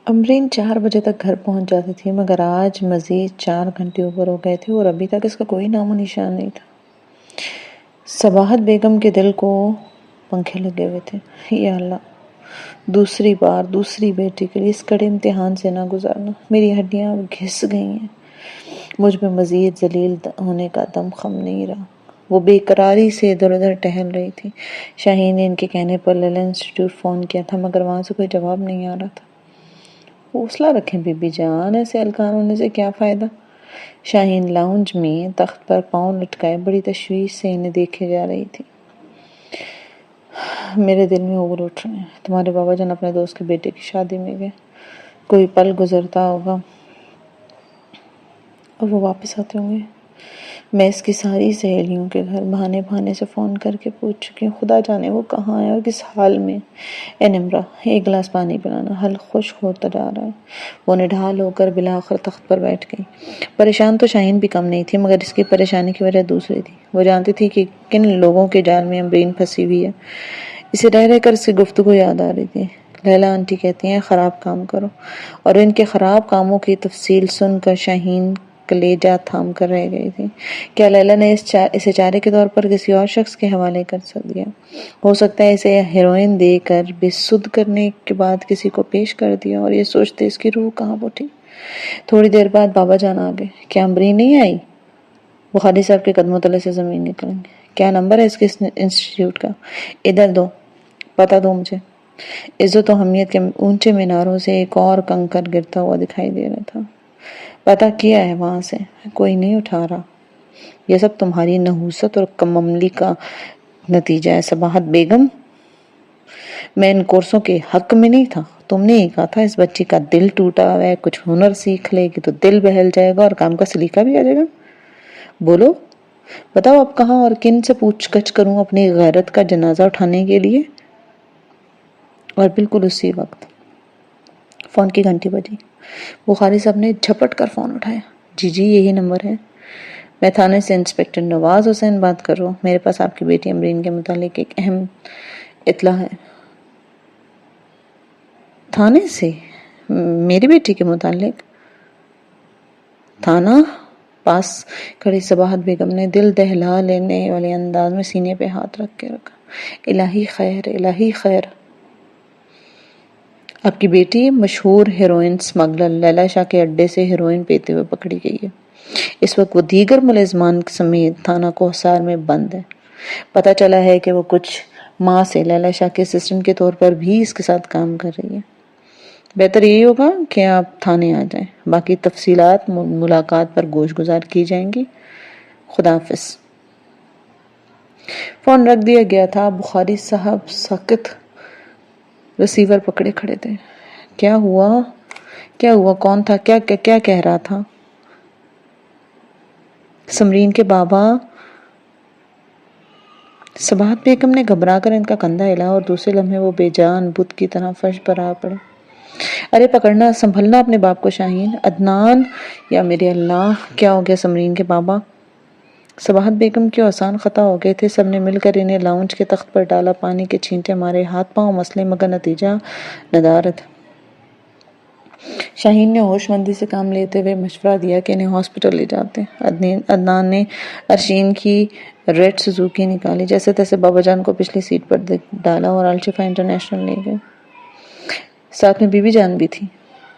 امرین 4 بجے تک گھر پہنچ جاتی تھی، مگر آج مزید 4 گھنٹے اوپر ہو گئے تھے اور ابھی تک اس کا کوئی نام و نشان نہیں تھا۔ صباحت بیگم کے دل کو پنکھے لگے ہوئے تھے۔ یا اللہ، دوسری بار دوسری بیٹی کے لیے اس کڑے امتحان سے نہ گزارنا۔ میری ہڈیاں گھس گئی ہیں، مجھ میں مزید ذلیل ہونے کا دم خم نہیں رہا۔ وہ بے قراری سے ادھر ادھر ٹہل رہی تھی۔ شاہین نے ان کے کہنے پر لیلا انسٹیٹیوٹ فون کیا تھا، مگر وہاں سے کوئی جواب نہیں آ رہا تھا۔ حوصلہ رکھیں بی بی جان، ایسے ہلکان ہونے سے کیا فائدہ؟ شاہین لاؤنج میں تخت پر پاؤں لٹکائے بڑی تشویش سے انہیں دیکھے جا رہی تھی۔ میرے دل میں اگل اٹھ رہے ہیں۔ تمہارے بابا جان اپنے دوست کے بیٹے کی شادی میں گئے، کوئی پل گزرتا ہوگا اور وہ واپس آتے ہوں گے۔ میں اس کی ساری سہیلیوں کے گھر بہانے بہانے سے فون کر کے پوچھ چکی ہوں، خدا جانے وہ کہاں ہے اور کس حال میں۔ اے نمرا، ایک گلاس پانی پلانا، حل خشک ہوتا جا رہا ہے۔ وہ نڈھال ہو کر بالآخر تخت پر بیٹھ گئی۔ پریشان تو شاہین بھی کم نہیں تھی، مگر اس کی پریشانی کی وجہ دوسری تھی۔ وہ جانتی تھی کہ کن لوگوں کے جال میں امرین پھنسی ہوئی ہے۔ اسے رہ رہ کر اس کی گفتگو یاد آ رہی تھی۔ لیلا آنٹی کہتی ہیں خراب کام کرو، اور ان کے خراب کاموں کی تفصیل سن کر شاہین کلیجہ تھام کر رہ گئی تھی۔ کیا لیلا نے اسے چارے کے طور پر کسی اور شخص کے حوالے کر دیا؟ ہو سکتا ہے اسے ہیروئن دے کر بے سدھ کرنے کے بعد کسی کو پیش کر دیا، اور یہ سوچتے اس کی روح کہاں اٹھی۔ تھوڑی دیر بعد بابا جان آ گئے۔ کیا امرین نہیں آئی؟ بخاری صاحب کے قدموں تلے سے زمین نکل گئی۔ کیا نمبر ہے اس کے انسٹیٹیوٹ کا؟ ادھر دو، پتہ دو مجھے۔ عزت و حمیت کے اونچے میناروں سے ایک اور کنکر گرتا ہوا دکھائی دے رہا تھا۔ پتہ کیا ہے وہاں سے، کوئی نہیں اٹھا رہا۔ یہ سب تمہاری نحوست اور کم عملی کا نتیجہ ہے صباحت بیگم۔ میں ان کورسوں کے حق میں نہیں تھا۔ تم نے ہی کہا تھا اس بچی کا دل ٹوٹا ہوا ہے، کچھ ہنر سیکھ لے گی تو دل بہل جائے گا اور کام کا سلیقہ بھی آ جائے گا۔ بولو، بتاؤ اب کہاں اور کن سے پوچھ گچھ کروں اپنی غیرت کا جنازہ اٹھانے کے لیے؟ اور بالکل اسی وقت فون کی گھنٹی بجی۔ بخاری صاحب نے جھپٹ کر فون اٹھایا۔ جی یہی نمبر ہے، میں تھانے سے انسپکٹر نواز حسین بات کر رہا ہوں۔ میرے پاس آپ کی بیٹی امرین کے متعلق ایک اہم اطلاع ہے۔ تھانے سے؟ میری بیٹی کے متعلق؟ تھانہ؟ پاس کھڑی صباحت بیگم نے دل دہلا لینے والے انداز میں سینے پہ ہاتھ رکھ کے رکھا۔ الہی خیر، الہی خیر۔ آپ کی بیٹی مشہور ہیروئن سمگلر لیلا شاہ کے اڈے سے ہیروئن پیتے ہوئے پکڑی گئی ہے۔ اس وقت وہ دیگر ملزمان سمیت تھانہ کوہسار میں بند ہے۔ پتہ چلا ہے کہ وہ کچھ ماہ سے لیلا شاہ کے اسسٹنٹ کے طور پر بھی اس کے ساتھ کام کر رہی ہے۔ بہتر یہی ہوگا کہ آپ تھانے آ جائیں، باقی تفصیلات ملاقات پر گوش گزار کی جائیں گی۔ خدا حافظ۔ فون رکھ دیا گیا تھا۔ بخاری صاحب سخت ریسیور پکڑے کھڑے تھے۔ کیا ہوا؟ کون تھا؟ کیا کہہ رہا تھا؟ سمرین کے بابا؟ صباحت بیگم نے گھبرا کر ان کا کندھا ہلا اور دوسرے لمحے وہ بے جان بت کی طرح فرش پر آ پڑے۔ ارے پکڑنا، سنبھلنا اپنے باپ کو شاہین۔ عدنان، یا میرے اللہ، کیا ہو گیا سمرین کے بابا؟ صباحت بیگم کیوں آسان خطا ہو گئے تھے۔ سب نے مل کر انہیں لاؤنج کے تخت پر ڈالا، پانی کے چھینٹے مارے، ہاتھ پاؤں مسلے، مگر نتیجہ ندارت۔ شاہین نے ہوش مندی سے کام لیتے ہوئے مشورہ دیا کہ انہیں ہاسپٹل لے جاتے۔ عدنان نے ارشین کی ریڈ سوزوکی نکالی، جیسے تیسے بابا جان کو پچھلی سیٹ پر ڈالا اور الشفا انٹرنیشنل لے گئے۔ ساتھ میں بی بی جان بھی تھی۔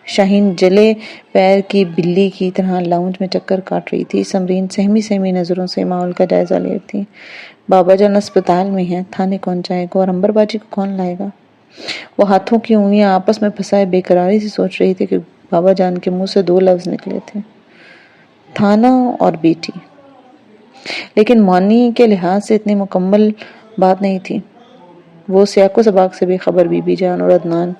شاہین جلے پیر کی بلی کی طرح لاؤنج میں چکر کاٹ رہی تھی۔ سمرین سہمی نظروں سے ماحول کا جائزہ لے رہی تھی۔ بابا جان اسپتال میں ہیں، تھانے کون جائے گا اور امبر باجی کو کون لائے گا؟ وہ ہاتھوں کی انگلیاں آپس میں پھنسائے بے قراری سے سوچ رہی تھی کہ بابا جان کے منہ سے 2 لفظ نکلے تھے، تھانہ اور بیٹی۔ لیکن معنی کے لحاظ سے اتنی مکمل بات نہیں تھی۔ وہ سیاق و سباق سے بے خبر بی بی جان اور عدنان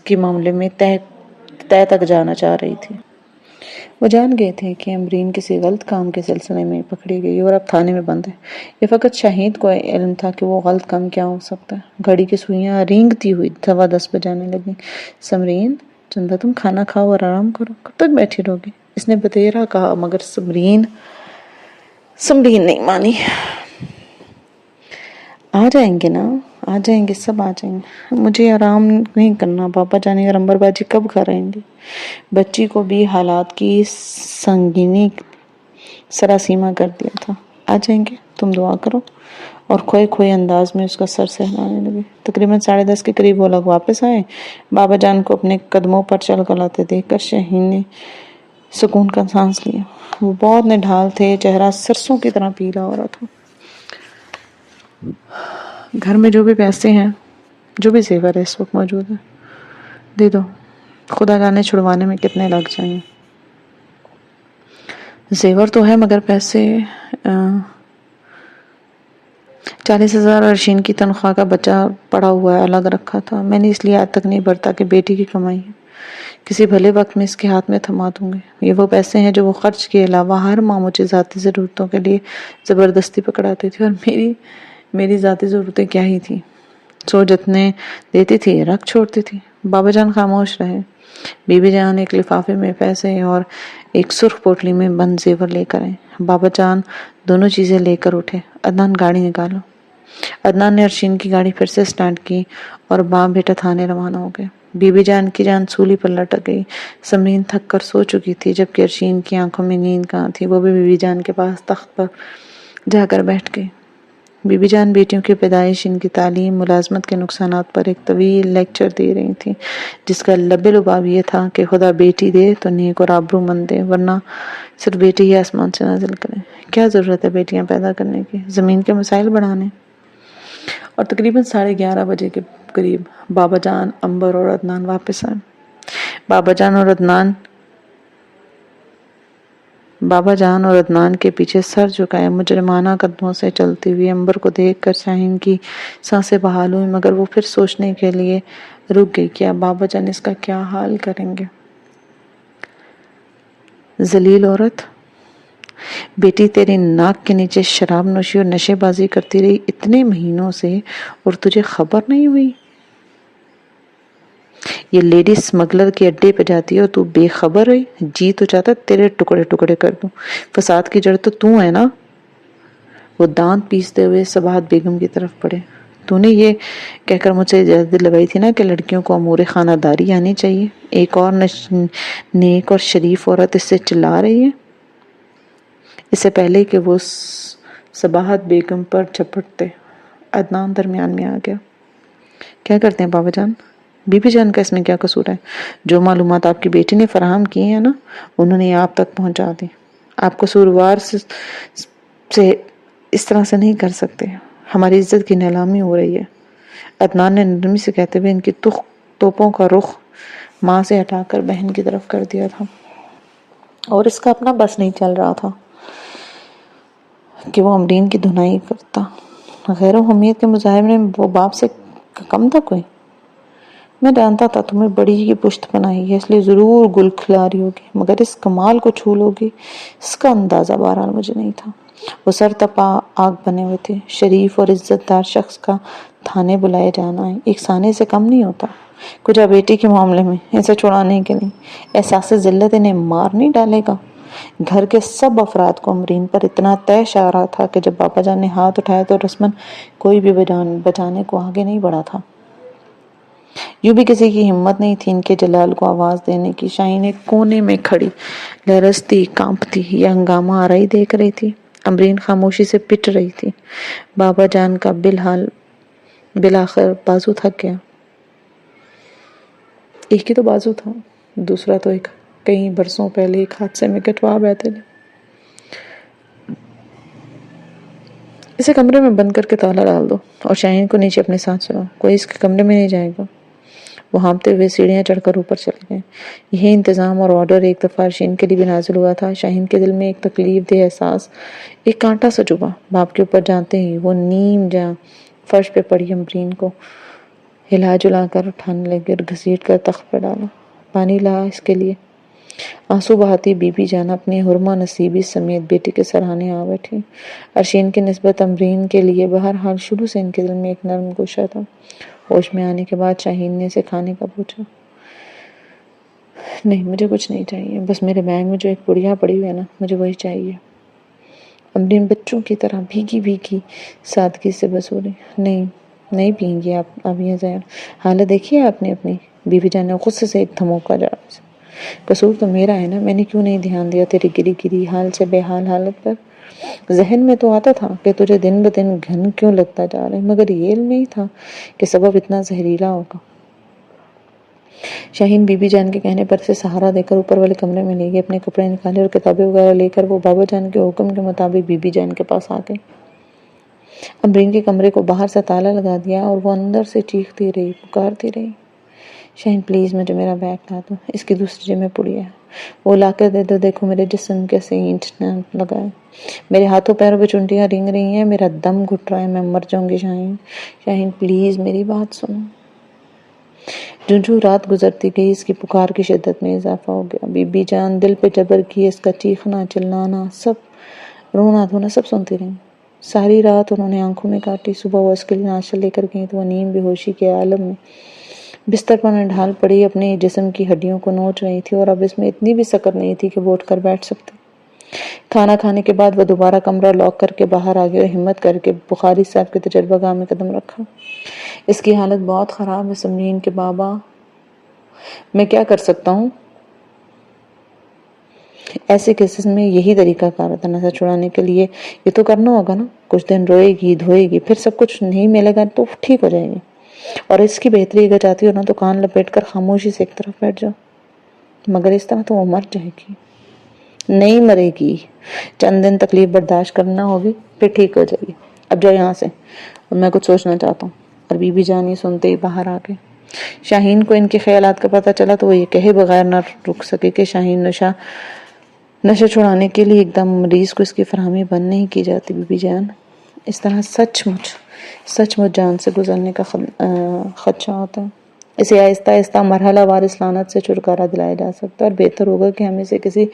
کے معاملے میں تہ تک جانا چاہ رہی تھی۔ وہ جان گئے تھے کہ امرین کسی غلط کام کے سلسلے میں پکڑی گئی اور اب تھانے میں بند ہے۔ یہ فقط شاہین کو علم تھا کہ وہ غلط کام کیا ہو سکتا ہے۔ گھڑی کی سوئیاں رینگتی ہوئی 10:15 بجانے لگیں۔ سمرین، چندہ تم کھانا کھاؤ اور آرام کرو، کب تک بیٹھی رہو گی؟ اس نے بتیرا کہا، مگر سمرین نہیں مانی۔ آ جائیں گے نا، آ جائیں گے، سب آ جائیں گے، مجھے آرام نہیں کرنا، پاپا جانے گا امبر باجی کب گھر آئیں گے؟ بچی کو بھی حالات کی سنگینی سراسیمہ کر دیا تھا۔ آ جائیں گے، تم دعا کرو۔ اور کھوئے کھوئے انداز میں اس کا سر سہلانے لگے۔ تقریباً 10:30 کے قریب وہ لوگ واپس آئے۔ بابا جان کو اپنے قدموں پر چل کر لاتے دیکھ کر شاہین نے سکون کا سانس لیا۔ وہ بہت نڈھال تھے، چہرہ سرسوں کی طرح پیلا ہو رہا تھا۔ گھر میں جو بھی پیسے ہیں، جو بھی زیور ہے اس وقت موجود ہے، دے دو، خدا جانے چھڑوانے میں کتنے لگ جائیں۔ زیور تو ہے مگر پیسے 40,000 ارشین کی تنخواہ کا بچہ پڑا ہوا ہے، الگ رکھا تھا، میں نے اس لیے آج تک نہیں بھرتا کہ بیٹی کی کمائی ہے، کسی بھلے وقت میں اس کے ہاتھ میں تھما دوں گے۔ یہ وہ پیسے ہیں جو وہ خرچ کے علاوہ ہر ماہ مجھے ذاتی ضرورتوں کے لیے زبردستی پکڑاتی تھی، اور میری ذاتی ضرورتیں کیا ہی تھی، سو جتنے دیتی تھی رکھ چھوڑتی تھی۔ بابا جان خاموش رہے۔ بی بی جان ایک لفافے میں پیسے اور ایک سرخ پوٹلی میں بند زیور لے کر آئے۔ بابا جان دونوں چیزیں لے کر اٹھے۔ عدنان گاڑی نکالو۔ عدنان نے ارشین کی گاڑی پھر سے سٹارٹ کی اور باپ بیٹا تھانے روانہ ہو گئے۔ بی بی جان کی جان سولی پر لٹک گئی۔ سمرین تھک کر سو چکی تھی، جبکہ ارشین کی آنکھوں میں نیند کہاں تھی۔ وہ بھی بی بی جان کے پاس تخت پر جا کر بیٹھ گئی۔ بی بی جان بیٹیوں کی پیدائش، ان کی تعلیم، ملازمت کے نقصانات پر ایک طویل لیکچر دے رہی تھی، جس کا لب لباب یہ تھا کہ خدا بیٹی دے تو نیک اور آبرو مند دے، ورنہ صرف بیٹی ہی آسمان سے نازل کرے۔ کیا ضرورت ہے بیٹیاں پیدا کرنے کی، زمین کے مسائل بڑھانے؟ اور تقریباً 11:30 بجے کے قریب بابا جان، امبر اور عدنان واپس آئے۔ بابا جان اور عدنان کے پیچھے سر جھکائے مجرمانہ قدموں سے چلتی ہوئی امبر کو دیکھ کر شاہین کی سانسیں بحال ہوئی، مگر وہ پھر سوچنے کے لیے رک گئی کہ اب بابا جان اس کا کیا حال کریں گے۔ ذلیل عورت، بیٹی تیری ناک کے نیچے شراب نوشی اور نشے بازی کرتی رہی اتنے مہینوں سے، اور تجھے خبر نہیں ہوئی؟ یہ لیڈی سمگلر کے اڈے پہ جاتی ہے اور تو بے خبر ہے؟ جی تو چاہتا تیرے ٹکڑے ٹکڑے کر دوں، فساد کی جڑ تو ہے نا۔ وہ دانت پیستے ہوئے صباحت بیگم کی طرف پڑے۔ تو نے یہ کہہ کر مجھ سے اجازت دلوائی تھی نا کہ لڑکیوں کو امور خانہ داری آنی چاہیے، ایک اور نیک اور شریف عورت اس سے چلا رہی ہے۔ اس سے پہلے کہ وہ صباحت بیگم پر جھپٹتے، عدنان درمیان میں آ گیا۔ کیا کرتے ہیں بابا جان؟ بی بی جان کا اس میں کیا قصور ہے؟ جو معلومات آپ کی بیٹی نے فراہم کی ہیں نا، انہوں نے آپ تک پہنچا دی۔ آپ قصوروار سے اس طرح سے نہیں کر سکتے، ہماری عزت کی نیلامی ہو رہی ہے۔ عدنان نے نرمی سے کہتے ہوئے ان کی توپوں کا رخ ماں سے ہٹا کر بہن کی طرف کر دیا تھا، اور اس کا اپنا بس نہیں چل رہا تھا کہ وہ امرین کی دھنائی کرتا۔ غیر و حمیت کے مظاہرے میں وہ باپ سے کم تھا کوئی؟ میں جانتا تھا تمہیں بڑی کی پشت بنائی ہے، اس لیے ضرور گل کھلا رہی ہوگی، مگر اس کمال کو چھو لوگی اس کا اندازہ بہرحال مجھے نہیں تھا۔ وہ سر تپا آگ بنے ہوئے تھے۔ شریف اور عزت دار شخص کا تھانے بلائے جانا ایک سانے سے کم نہیں ہوتا، کچھ بیٹی کے معاملے میں اسے چھڑانے کے لیے احساس ذلت انہیں مار نہیں ڈالے گا۔ گھر کے سب افراد کو امرین پر اتنا طے آ رہا تھا کہ جب بابا جان نے ہاتھ اٹھایا تو رسماً کوئی بھی بچانے کو آگے نہیں بڑھا تھا۔ یوں بھی کسی کی ہمت نہیں تھی ان کے جلال کو آواز دینے کی۔ شاہین ایک کونے میں کھڑی لرزتی کانپتی یہ ہنگامہ آرائی دیکھ رہی تھی۔ امرین خاموشی سے پٹ رہی تھی۔ بابا جان کا بالآخر بازو تھک گیا۔ ایک ہی تو بازو تھا، دوسرا تو ایک کئی برسوں پہلے ایک حادثے میں کٹوا بیٹھے تھے۔ اسے کمرے میں بند کر کے تالا ڈال دو اور شاہین کو نیچے اپنے ساتھ چلاؤ، کوئی اس کے کمرے میں نہیں جائے گا۔ وہ ہانپتے ہوئے سیڑھیاں چڑھ کر اوپر چل گئے۔ یہ انتظام اور آرڈر ایک دفعہ ارشین کے لیے بھی نازل ہوا تھا۔ شاہین کے دل میں ایک تکلیف دہ احساس، ایک کانٹا سا چبھا۔ باپ کے اوپر جانتے ہی وہ نیم جاں فرش پہ پڑی امرین کو ہلا جلا کر اٹھانے لگے اور گھسیٹ کر تخت پہ ڈالا۔ پانی لا اس کے لیے۔ آنسو بہاتی بی بی جان اپنی حرمہ نصیبی سمیت بیٹی کے سرانے آ بیٹھی۔ ارشین کی نسبت امرین کے لیے بہرحال شروع سے ان کے دل میں ایک نرم گوشہ تھا۔ ہوش میں آنے کے بعد شاہین نے اسے کھانے کا پوچھا۔ نہیں، مجھے کچھ نہیں چاہیے، بس میرے بیگ میں جو ایک پڑیا پڑی ہوئی ہے نا، مجھے وہی چاہیے۔ امرین بچوں کی طرح بھیگی بھیگی سادگی سے بس ہو رہی۔ نہیں، نہیں پئیں گی آپ اب یہ زہر؟ حالت دیکھی ہے آپ نے اپنی؟ بی جان نے غصے سے ایک دھموکا جا، قصور تو میرا ہے نا، میں نے کیوں نہیں دھیان دیا تیری گری گری حال سے بے حال حالت پر؟ ذہن میں تو آتا تھا کہ تجھے دن بدن گھن کیوں لگتا جا رہا ہے، مگر یہ علم نہیں تھا کہ سبب اتنا زہریلا ہوگا۔ شاہین بی جان کے کہنے پر سے سہارا دے کر اوپر والے کمرے میں لے گئے، اپنے کپڑے نکالے اور کتابیں وغیرہ لے کر وہ بابا جان کے حکم کے مطابق بی جان کے پاس آ گئے۔ امرین کے کمرے کو باہر سے تالا لگا دیا اور وہ اندر سے چیختی رہی، پکارتی رہی، شاہین پلیز مجھے میرا بیگ لا دو، اس کی دوسری جیب میں پڑی ہے، وہ لا کر دے دو، دیکھو میرے جسم کیسے اینٹنے لگا ہے، میرے ہاتھوں پیروں پہ چنٹیاں رنگ رہی ہیں، میرا دم گھٹ رہا ہے، میں مر جاؤں گی شاہین، شاہین پلیز میری بات سنو۔ جوں رات گزرتی گئی اس کی پکار کی شدت میں اضافہ ہو گیا، بی جان دل پہ جبر کی اس کا چیخنا چلانا سب، رونا دھونا سب سنتی رہی۔ ساری رات انہوں نے آنکھوں میں کاٹی، صبح وہ اس کے لیے ناشتہ لے کر گئی تو وہ نیم بے ہوشی کے عالم میں بستر پر ڈھال پڑی اپنے جسم کی ہڈیوں کو نوچ رہی تھی، اور اب اس میں اتنی بھی سکت نہیں تھی کہ وہ اٹھ کر بیٹھ سکتے۔ کھانا کھانے کے بعد وہ دوبارہ کمرہ لاک کر کے باہر آ گئی اور ہمت کر کے بخاری صاحب کے تجربہ گاہ میں قدم رکھا۔ اس کی حالت بہت خراب ہے سمرین کے بابا، میں کیا کر سکتا ہوں؟ ایسے کیسز میں یہی طریقہ کار ہوتا ہے نشہ چھڑانے کے لیے، یہ تو کرنا ہوگا نا، کچھ دن روئے گی دھوئے گی، پھر سب کچھ نہیں ملے گا تو ٹھیک ہو جائے گی، اور اس کی بہتری اگر چاہتی ہو نا تو کان لپیٹ کر خاموشی سے ایک طرف بیٹھ جاؤ، مگر اس طرح تو وہ مر جائے گی۔ نہیں مرے گی، چند دن تکلیف برداشت کرنا ہوگی پھر ٹھیک ہو جائے گی، اب جاؤ یہاں سے، اور میں کچھ سوچنا چاہتا ہوں۔ اور بی جان یہ سنتے ہی باہر آ گئے۔ شاہین کو ان کے خیالات کا پتہ چلا تو وہ یہ کہے بغیر نہ رک سکے کہ شاہین نشہ چھڑانے کے لیے ایک دم مریض کو اس کی فراہمی بند نہیں کی جاتی۔ بی جان اس طرح سچ مچ جان سے گزرنے کا خدشہ ہوتا ہے، اسے آہستہ آہستہ مرحلہ وار اس لعنت سے چھٹکارا دلایا جا سکتا ہے، اور بہتر ہوگا کہ ہم اسے کسی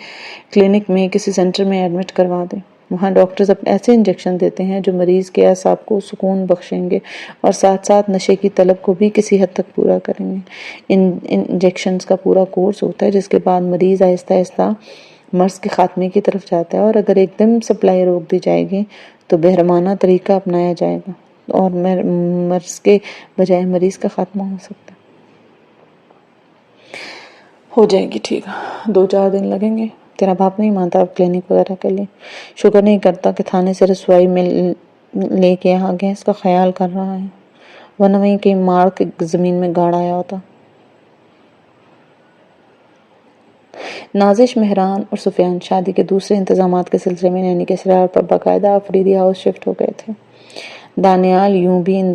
کلینک میں کسی سینٹر میں ایڈمٹ کروا دیں، وہاں ڈاکٹرز ایسے انجیکشن دیتے ہیں جو مریض کے اعصاب کو سکون بخشیں گے اور ساتھ ساتھ نشے کی طلب کو بھی کسی حد تک پورا کریں گے۔ ان انجیکشنز کا پورا کورس ہوتا ہے جس کے بعد مریض آہستہ آہستہ مرض کے خاتمے کی طرف جاتا ہے، اور اگر ایک دم سپلائی روک دی جائے گی تو بہرمانہ طریقہ اپنایا جائے گا اور مرض کے بجائے مریض کا خاتمہ ہو سکتا ہے۔ ہو جائے گی ٹھیک، 2-4 دن لگیں گے، تیرا باپ نہیں مانتا اب کلینک وغیرہ کے لیے، شکر نہیں کرتا کہ تھانے سے رسوائی میں لے کے آ گئے، اس کا خیال کر رہا ہے، ورنہ وہیں کہیں مار کے زمین میں گاڑ آیا ہوتا۔ نازش، مہران اور سفیان شادی کے دوسرے انتظامات کے سلسلے میں نینی کے اصرار پر باقاعدہ افریدی ہاؤس شفٹ ہو گئے تھے۔ دانیال یوں بھی ان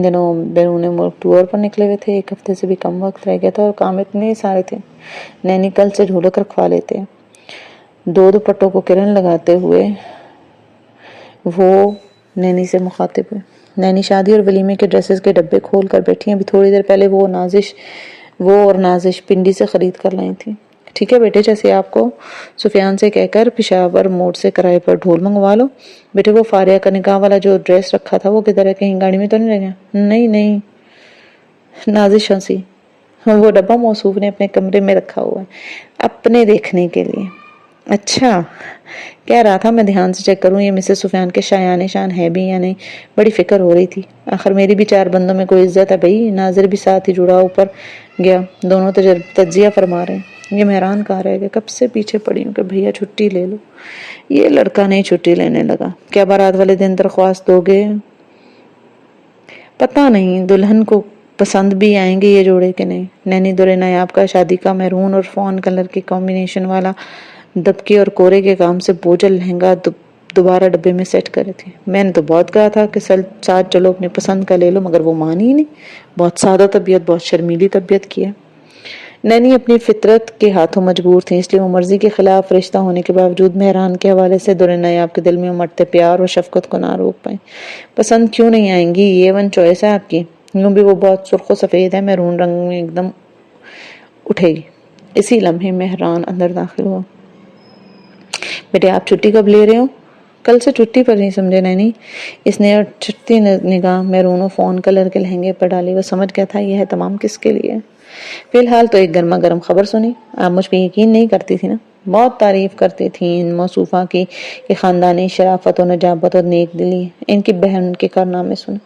دنوں بیرون ملک ٹور پر نکلے ہوئے تھے، 1 ہفتے سے بھی کم وقت رہ گیا تھا اور کام اتنے سارے تھے، نینی کل سے ڈھولک رکھوا لیتے۔ 2 دوپٹوں کو کرن لگاتے ہوئے وہ نینی سے مخاطب ہوئے۔ نینی شادی اور ولیمے کے ڈریسز کے ڈبے کھول کر بیٹھی ہیں، ابھی تھوڑی دیر پہلے وہ اور نازش پنڈی سے خرید کر لائی تھی۔ ٹھیک ہے بیٹے، جیسے آپ کو سفیان سے کہہ کر پشاور موڑ سے کرائے پر ڈھول منگوا لو۔ بیٹے وہ فاریہ کا نکاح والا جو ڈریس رکھا تھا وہ کدھر ہے، کہیں گاڑی میں تو نہیں رہ گیا؟ نہیں، نازش ہنسی، وہ ڈبہ موصوف نے اپنے کمرے میں رکھا ہوا ہے، اپنے دیکھنے کے لیے۔ اچھا، کہہ رہا تھا میں دھیان سے چیک کروں یہ مسز سفیان کے شایان شان ہے بھی یا نہیں، بڑی فکر ہو رہی تھی، آخر میری بھی 4 بندوں میں کوئی عزت ہے بھئی۔ ناظر بھی ساتھ ہی جڑا اوپر گیا، دونوں تجزیہ فرما رہے ہیں۔ یہ مہران کہا رہے کہ کب سے پیچھے پڑی ہوں کہ بھیا چھٹی لے لو، یہ لڑکا نہیں چھٹی لینے لگا۔ کیا بارات والے دن درخواست دو گے؟ پتہ نہیں، دلہن کو پسند بھی آئیں گے یہ جوڑے کہ نہیں۔ نینی دورے نایاب کا شادی کا میرون اور فون کلر کے کمبینیشن والا دبکے اور کورے کے کام سے بوجھل لہنگا دوبارہ ڈبے میں سیٹ کرے تھے۔ میں نے تو بہت کہا تھا کہ ساتھ چلو اپنی پسند کا لے لو، مگر وہ مانی ہی نہیں، بہت سادہ طبیعت، بہت شرمیلی طبیعت کی ہے۔ نینی اپنی فطرت کے ہاتھوں مجبور تھیں، اس لیے وہ مرضی کے خلاف رشتہ ہونے کے باوجود مہران کے حوالے سے دورے نایاب کے دل میں امٹتے پیار اور شفقت کو نہ روک پائیں۔ پسند کیوں نہیں آئیں گی، یہ ون چوائس ہے آپ کی، یوں بھی وہ بہت سرخ و سفید ہے، میرون رنگ میں ایک دم اٹھے گی۔ اسی لمحے مہران اندر داخل ہوا۔ بیٹے آپ چھٹی کب لے رہے ہو؟ کل سے چھٹی پر نہیں سمجھے نینی؟ اس نے چھٹی نگاہ میرون و فون کلر کے لہنگے پر ڈالی، وہ سمجھ گیا تھا یہ ہے تمام کس کے لیے۔ فی الحال تو ایک گرما گرم خبر سنی، آپ مجھ پہ یقین نہیں کرتی تھی نا؟ بہت تعریف کرتی تھیں ان موصوفہ کی کہ خاندانی شرافت و نجابت اور نیک دلی. ان کی بہن کے کارنامے سنے.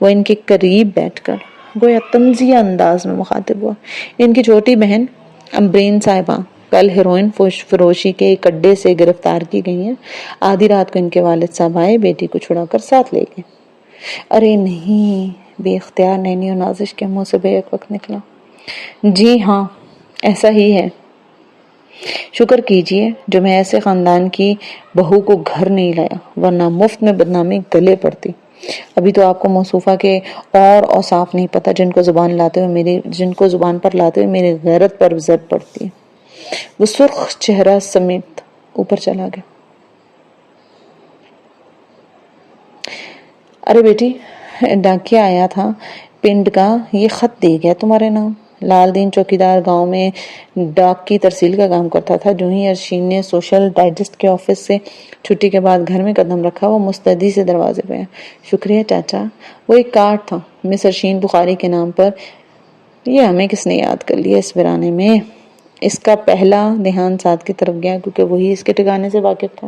وہ ان کے قریب بیٹھ کر گویا طنزیہ انداز میں مخاطب ہوا. ان کی چھوٹی بہن امبرین صاحبہ کل ہیروئن فروشی کے ایک اڈے سے گرفتار کی گئی ہیں. آدھی رات کو ان کے والد صاحب آئے, بیٹی کو چھڑا کر ساتھ لے گئے. ارے نہیں, بے اختیار نینی اور نازش کے منہ سے بیک وقت نکلا. جی ہاں ایسا ہی ہے. شکر کیجئے جو میں ایسے خاندان کی بہو کو گھر نہیں لایا, ورنہ مفت میں بدنامی گلے پڑتی. ابھی تو آپ کو موصوفہ کے اور اوصاف نہیں پتا جن کو زبان پر لاتے ہوئے میری غیرت پر زد پڑتی ہے. وہ سرخ چہرہ سمیت اوپر چلا گیا. ارے بیٹی, ڈاکیا آیا تھا پنڈ کا, یہ خط دے گیا تمہارے نام. لال دین چوکیدار گاؤں میں ڈاک کی ترسیل کا کام کرتا تھا. جو ہی ارشین نے سوشل ڈائجسٹ کے آفس سے چھٹی کے بعد گھر میں قدم رکھا, وہ مستعدی سے دروازے پہ. شکریہ چاچا. وہ ایک کارڈ تھا مس ارشین بخاری کے نام پر. یہ ہمیں کس نے یاد کر لیا اس ویرانے میں. اس کا پہلا دھیان سعد کی طرف گیا کیونکہ وہی اس کے ٹھکانے سے واقف تھا.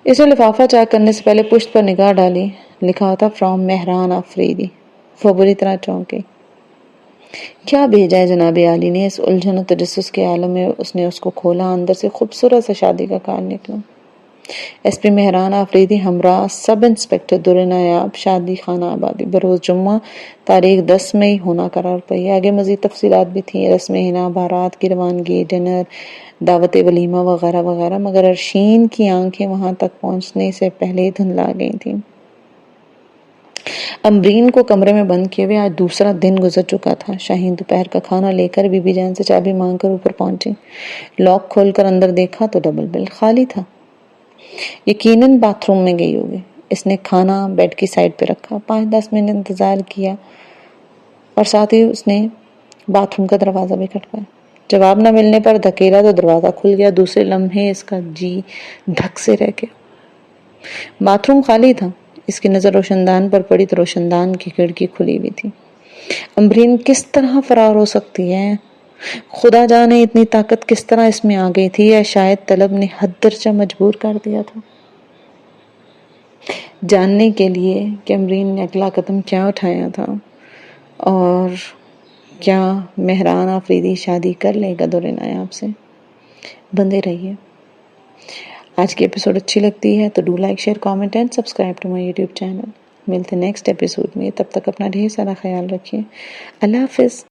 اس نے لفافہ چیک کرنے سے پہلے پشت پر نگاہ ڈالی. لکھا ہوتا فرام مہران آفریدی. وہ بری طرح چونک گئی. کیا بھیجا ہے جناب عالی نے اس الجھن و تجسس کے عالم میں. اس نے اس کو کھولا. اندر سے خوبصورت سے شادی کا کارڈ نکلا. ایس پی مہران آفریدی ہمراہ سب انسپکٹر در نایاب شادی خانہ آبادی. بروز جمعہ تاریخ 10 مئی ہونا قرار پئی. آگے مزید تفصیلات بھی تھیں, رسم حنا, بارات کی روانگی, ڈنر, دعوت ولیمہ وغیرہ وغیرہ, مگر ارشین کی آنکھیں وہاں تک پہنچنے سے پہلے ہی دھندلا گئی تھیں. امبرین کو کمرے میں بند کیے ہوئے آج دوسرا دن گزر چکا تھا. شاہین دوپہر کا کھانا لے کر بی بی جان سے چابی مانگ کر اوپر پہنچی. لاک کھول کر اندر دیکھا تو ڈبل بیڈ خالی تھا. یقیناً باتھ روم میں گئی ہوگی. اس نے کھانا بیڈ کی سائڈ پہ رکھا. 5-10 منٹ انتظار کیا اور ساتھ ہی اس نے باتھ روم کا دروازہ بھی کھٹکایا. جواب نہ ملنے پر دھکیلا تو دروازہ کھل گیا. دوسرے لمحے اس کا جی دھک سے رہ گیا. باتھ روم خالی تھا. اس کی نظر روشندان پر پڑی تو روشندان کی کھڑکی کھلی ہوئی تھی. امبرین کس طرح فرار ہو سکتی ہے؟ خدا جانے اتنی طاقت کس طرح اس میں آ گئی تھی, یا شاید طلب نے حد درجہ مجبور کر دیا تھا. جاننے کے لیے کہ امبرین نے اگلا قدم کیا اٹھایا تھا اور کیا مہران آفریدی شادی کر لے گا در نایاب سے, بندے رہیے. آج کی ایپیسوڈ اچھی لگتی ہے تو do like, share, comment and subscribe to my YouTube channel. ملتے نیکسٹ ایپیسوڈ میں. تب تک اپنا ڈھیر سارا خیال رکھیے. اللہ حافظ.